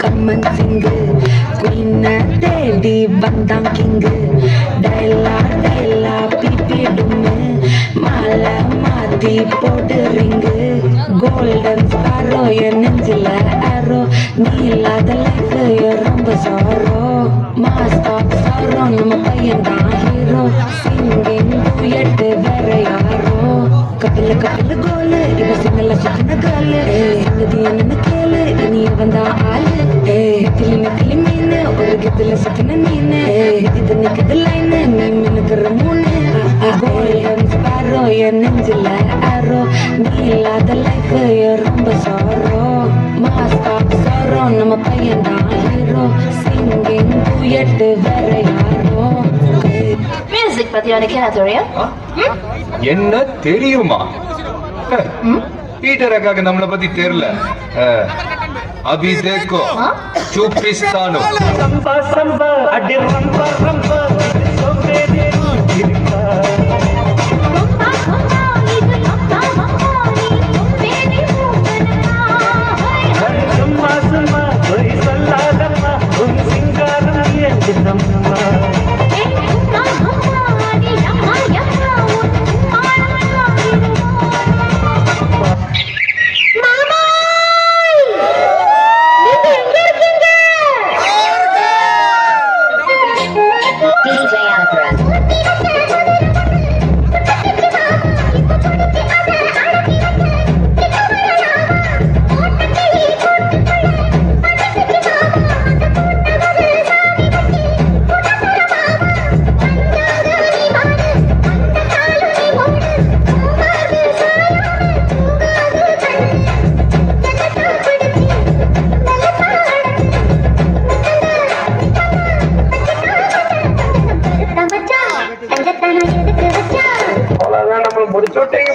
கம்மன் சிங்கு குயின தேடி வந்தான் கிங்கு டைலா டைலா பிபிடுன்னு மாலை மாத்தி போட்டு ரிங்கு கோல்டன் ஸ்பாரோ என் நெஞ்சில ஆரோ நீ இல்லாத லைஃப் ரொம்ப சாரோ மாஸ்டாப் சாரோ நம்ம பையன் தான் ஹீரோ சிங்கிங் டூயட் வேற யாரோ கப்பில கப்பில கோலு இவ சிங்கல சுத்தின காலு சங்கதி என்னன்னு கேளு இனி வந்தா ஆளு கிளி மீன் ஒரு கித்துல சுத்தின நீனு இது நிக்குது லைனு நீ மினுக்குற மூணு கோல்டன் ஸ்பாரோ என் நெஞ்சில ஆரோ நீ இல்லாத லைஃப் ரொம்ப சாரோ மாஸ்டாப் சாரோ நம்ம பையன் தான் ஹீரோ சிங்கிங் டூயட் வேற யாரோ மியூசிக் பத்தி உனக்கு என்ன தெரியும்? என்ன தெரியுமா? பீட்டருக்காக நம்மளை பத்தி தெரியல. அபி தேக்கோ சூப்பிஸ்தானோ சம்பா சம்பா அடி ரம்பா ரம்பா முடிச்சுட்டீங்க.